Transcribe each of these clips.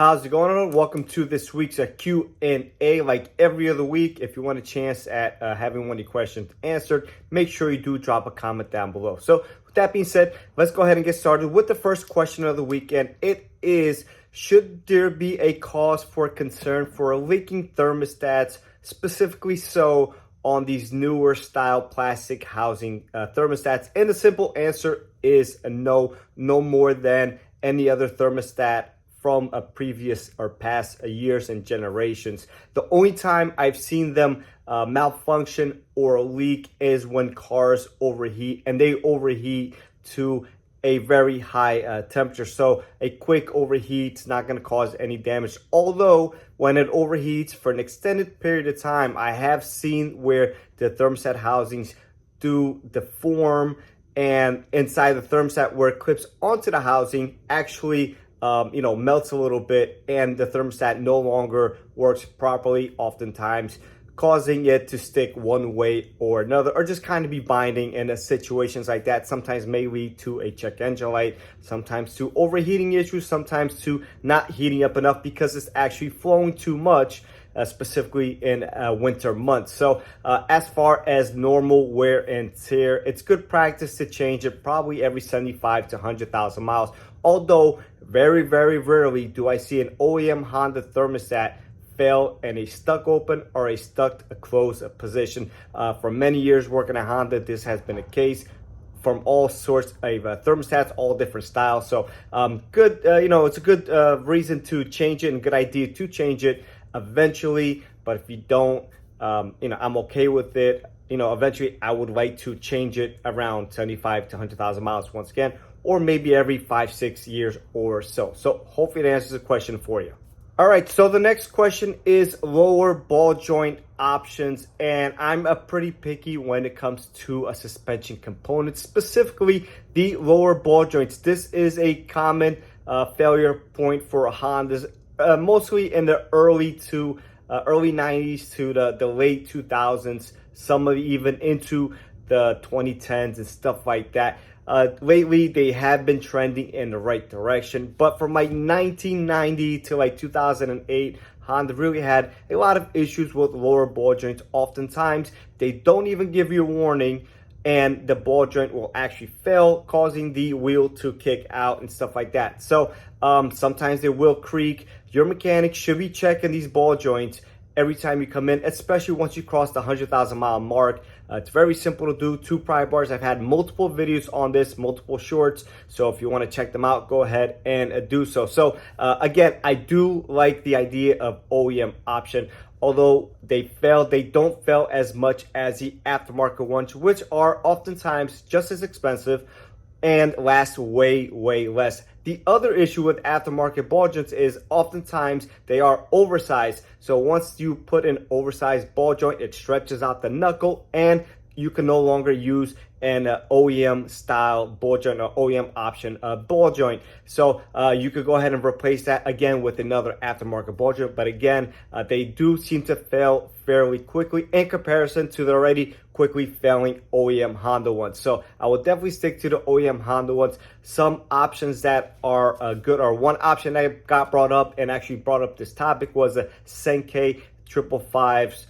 How's it going on? Welcome to this week's Q&A. Like every other week, if you want a chance at having one of your questions answered, make sure you do drop a comment down below. So with that being said, let's go ahead and get started with the first question of the week. And it is, should there be a cause for concern for leaking thermostats, specifically so on these newer style plastic housing thermostats? And the simple answer is no more than any other thermostat from a previous or past years and generations. The only time I've seen them malfunction or leak is when cars overheat, and they overheat to a very high temperature. So a quick overheat is not going to cause any damage. Although when it overheats for an extended period of time, I have seen where the thermostat housings do deform, and inside the thermostat where it clips onto the housing actually melts a little bit, and the thermostat no longer works properly, oftentimes causing it to stick one way or another, or just kind of be binding. In situations like that, sometimes may lead to a check engine light, sometimes to overheating issues, sometimes to not heating up enough because it's actually flowing too much, specifically in winter months. So as far as normal wear and tear, it's good practice to change it probably every 75 to 100,000 miles. Although very, very rarely do I see an OEM Honda thermostat fail in a stuck open or a stuck closed position. For many years working at Honda, this has been a case from all sorts of thermostats, all different styles. So good, it's a good reason to change it, and good idea to change it eventually. But if you don't, I'm okay with it. Eventually I would like to change it around 75 to 100,000 miles once again, or maybe every 5-6 years or so. So hopefully it answers the question for you. All right, so the next question is lower ball joint options, and I'm pretty picky when it comes to a suspension component, specifically the lower ball joints. This is a common failure point for Hondas, mostly in the early 90s to the late 2000s, some of even into the 2010s and stuff like that. Lately, they have been trending in the right direction, but from like 1990 to like 2008, Honda really had a lot of issues with lower ball joints. Oftentimes, they don't even give you a warning, and the ball joint will actually fail, causing the wheel to kick out and stuff like that. So sometimes they will creak. Your mechanic should be checking these ball joints every time you come in, especially once you cross the 100,000 mile mark. It's very simple to do. 2 pry bars. I've had multiple videos on this, multiple shorts. So if you want to check them out, go ahead and do so. So again, I do like the idea of OEM option. Although they don't fail as much as the aftermarket ones, which are oftentimes just as expensive and last way less. The other issue with aftermarket ball joints is oftentimes they are oversized. So once you put an oversized ball joint, it stretches out the knuckle, and you can no longer use an OEM style ball joint or OEM option ball joint. So you could go ahead and replace that again with another aftermarket ball joint. But again, they do seem to fail fairly quickly in comparison to the already quickly failing OEM Honda ones. So I will definitely stick to the OEM Honda ones. Some options that are good, or one option that got brought up and actually brought up this topic was a Senke 555s.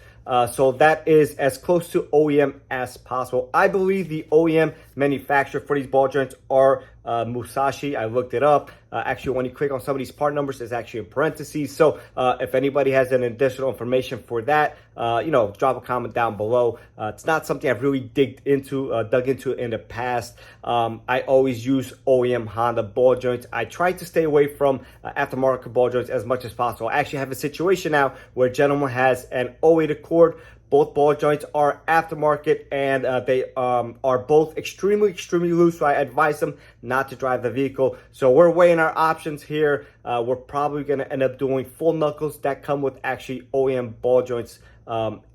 So that is as close to OEM as possible. I believe the OEM manufacturer for these ball joints are Musashi. I looked it up. Actually, when you click on some of these part numbers, it's actually in parentheses. So if anybody has any additional information for that, drop a comment down below. It's not something I've really dug into in the past. I always use OEM Honda ball joints. I try to stay away from aftermarket ball joints as much as possible. I actually have a situation now where a gentleman has an 08 Accord. Both ball joints are aftermarket, and they are both extremely loose. So I advise them not to drive the vehicle. So we're weighing our options here. We're probably going to end up doing full knuckles that come with actually OEM ball joints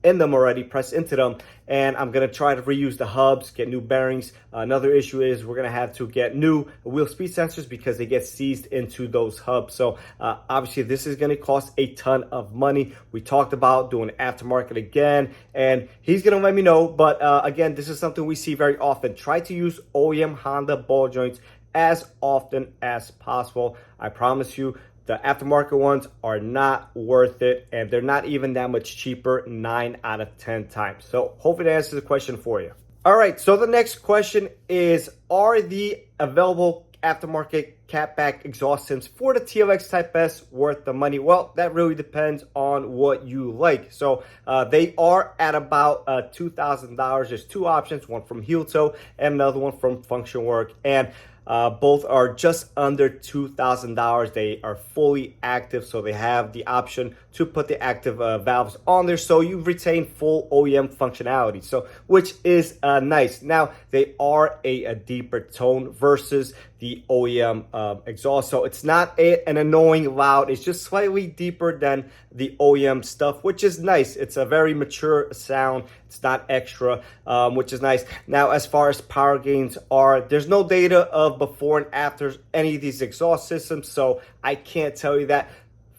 in them already, pressed into them. And I'm going to try to reuse the hubs, get new bearings. Another issue is we're going to have to get new wheel speed sensors because they get seized into those hubs. So obviously this is going to cost a ton of money. We talked about doing aftermarket again, and he's going to let me know. But again, this is something we see very often. Try to use OEM Honda ball joints as often as possible. I promise you, The aftermarket ones are not worth it, and they're not even that much cheaper 9 out of 10 times. So hopefully that answers the question for you. All right, so the next question is, are the available aftermarket catback exhaust systems for the TLX Type S worth the money? Well, that really depends on what you like. So they are at about $2,000. There's two options, one from heel toe and another one from function work. And both are just under $2,000. They are fully active, so they have the option to put the active valves on there, so you retain full OEM functionality, so which is nice. Now, they are a deeper tone versus the OEM exhaust, so it's not an annoying loud. It's just slightly deeper than the OEM stuff, which is nice. It's a very mature sound. It's not extra, which is nice. Now, as far as power gains are, there's no data of before and after any of these exhaust systems, so I can't tell you that.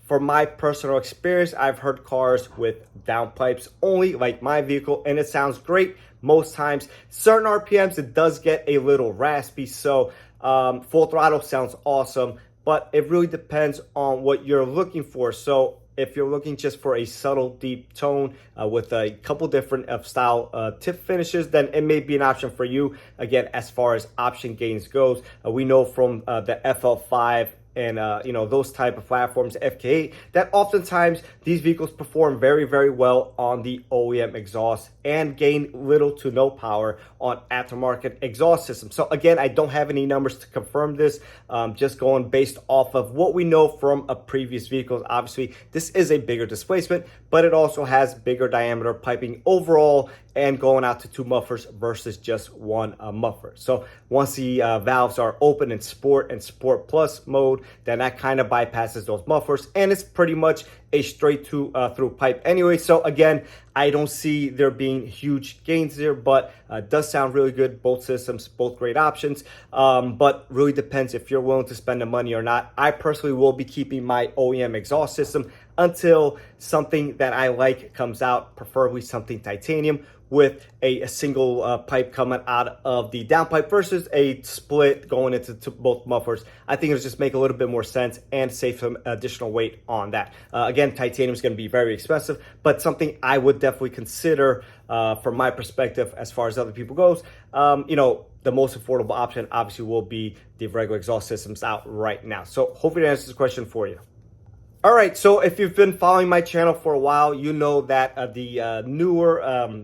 For my personal experience, I've heard cars with downpipes only, like my vehicle, and it sounds great most times. Certain RPMs, it does get a little raspy, so full throttle sounds awesome, but it really depends on what you're looking for. So if you're looking just for a subtle, deep tone with a couple different style tip finishes, then it may be an option for you. Again, as far as option gains goes, we know from the FL5 and those type of platforms, FK8, that oftentimes these vehicles perform very, very well on the OEM exhaust and gain little to no power on aftermarket exhaust systems. So again, I don't have any numbers to confirm this, just going based off of what we know from a previous vehicles. Obviously, this is a bigger displacement, but it also has bigger diameter piping overall and going out to two mufflers versus just one muffler. So once the valves are open in Sport and Sport Plus mode, then that kind of bypasses those mufflers, and it's pretty much a straight through pipe anyway. So again, I don't see there being huge gains there, but it does sound really good. Both systems, both great options, but really depends if you're willing to spend the money or not. I personally will be keeping my OEM exhaust system until something that I like comes out, preferably something titanium with a single pipe coming out of the downpipe versus a split going into both mufflers. I think it'll just make a little bit more sense and save some additional weight on that. Again, titanium is going to be very expensive, but something I would definitely consider from my perspective as far as other people goes. The most affordable option obviously will be the regular exhaust systems out right now. So hopefully that answers the question for you. All right, so if you've been following my channel for a while, you know that the newer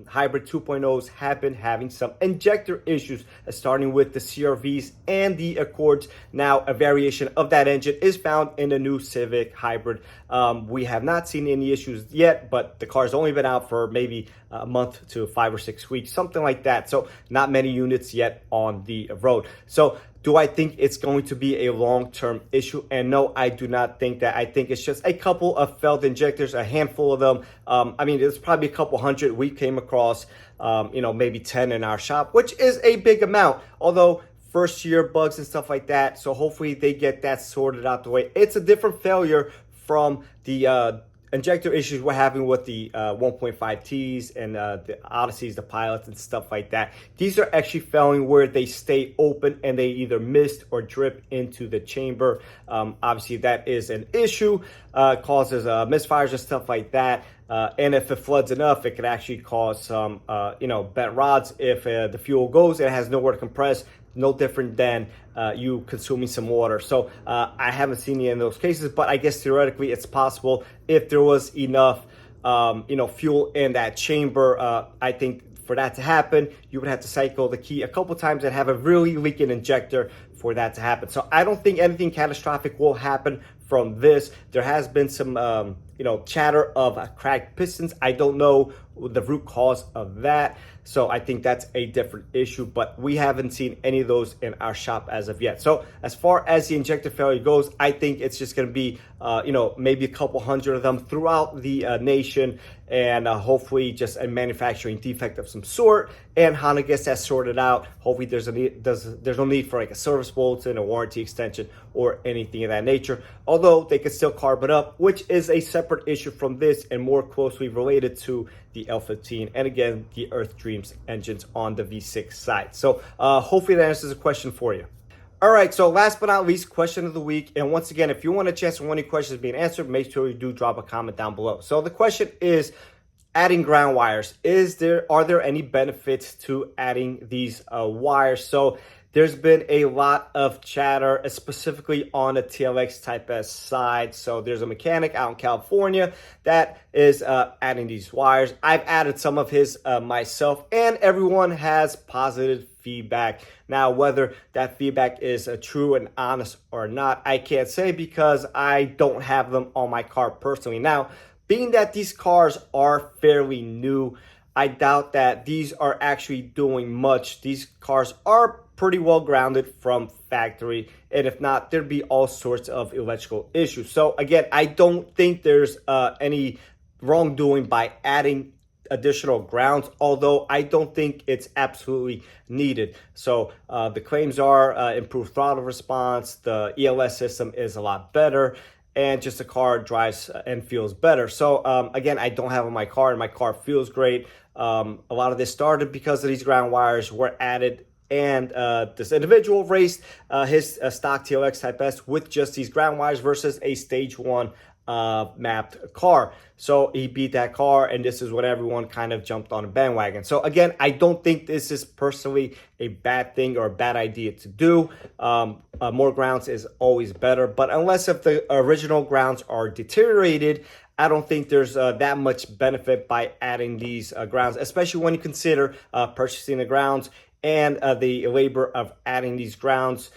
hybrid 2.0s have been having some injector issues, starting with the CRVs and the Accords. Now, a variation of that engine is found in the new Civic hybrid. We have not seen any issues yet, but the car's only been out for maybe a month to 5 or 6 weeks, something like that. So not many units yet on the road. So do I think it's going to be a long-term issue? And no, I do not think that. I think it's just a couple of failed injectors, a handful of them. There's probably a couple hundred. We came across, maybe 10 in our shop, which is a big amount, although first year bugs and stuff like that. So hopefully they get that sorted out the way. It's a different failure from the injector issues we're having with the 1.5Ts and the Odysseys, the Pilots and stuff like that. These are actually failing where they stay open and they either mist or drip into the chamber. Obviously that is an issue, causes misfires and stuff like that. And if it floods enough, it could actually cause some, bent rods. If the fuel goes and it has nowhere to compress, no different than you consuming some water. So I haven't seen any of those cases, but I guess theoretically it's possible if there was enough, fuel in that chamber. I think for that to happen, you would have to cycle the key a couple times and have a really leaking injector for that to happen. So I don't think anything catastrophic will happen from this. There has been some, chatter of cracked pistons. I don't know the root cause of that. So I think that's a different issue, but we haven't seen any of those in our shop as of yet. So as far as the injector failure goes, I think it's just going to be, maybe a couple hundred of them throughout the nation, and hopefully just a manufacturing defect of some sort. And Honda gets that sorted out. Hopefully there's no need for like a service bulletin, a warranty extension, or anything of that nature. Although they could still carb it up, which is a separate issue from this and more closely related to the L15 and again the Earth Dreams engines on the V6 side. So hopefully that answers the question for you. All right, so last but not least, question of the week. And once again, if you want a chance for one of your questions being answered, make sure you do drop a comment down below. So the question is, adding ground wires. Are there any benefits to adding these wires? So there's been a lot of chatter, specifically on the TLX Type S side. So there's a mechanic out in California that is adding these wires. I've added some of his myself, and everyone has positive feedback. Now, whether that feedback is true and honest or not, I can't say because I don't have them on my car personally. Now, being that these cars are fairly new, I doubt that these are actually doing much. These cars are pretty well grounded from factory, and if not, there'd be all sorts of electrical issues. So again, I don't think there's any wrongdoing by adding additional grounds, although I don't think it's absolutely needed. So the claims are improved throttle response, the ELS system is a lot better, and just the car drives and feels better. So again, I don't have in my car, and my car feels great. A lot of this started because of these ground wires were added, and this individual raced his stock TLX Type S with just these ground wires versus a stage 1 mapped car. So he beat that car, and this is when everyone kind of jumped on a bandwagon. So again, I don't think this is personally a bad thing or a bad idea to do. More grounds is always better, but unless if the original grounds are deteriorated, I don't think there's that much benefit by adding these grounds, especially when you consider purchasing the grounds and the labor of adding these grounds.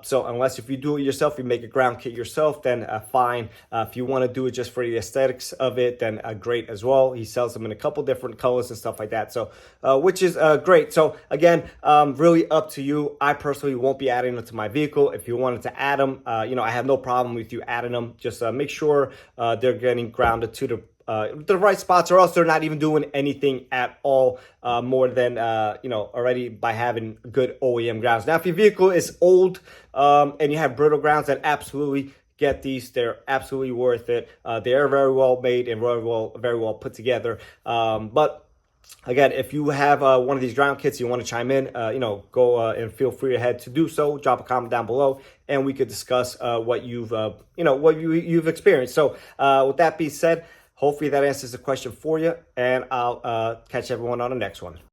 So unless if you do it yourself, you make a ground kit yourself, then fine. If you want to do it just for the aesthetics of it, then great as well. He sells them in a couple different colors and stuff like that. So, which is great. So again, really up to you. I personally won't be adding them to my vehicle. If you wanted to add them, I have no problem with you adding them. Just make sure they're getting grounded to the right spots, or else they're not even doing anything at all more than already by having good OEM grounds. Now, if your vehicle is old and you have brittle grounds, then absolutely get these. They're absolutely worth it. They are very well made and very well put together. But again, if you have one of these ground kits, you want to chime in, go and feel free ahead to do so. Drop a comment down below, and we could discuss what you've experienced. So with that being said, hopefully that answers the question for you, and I'll catch everyone on the next one.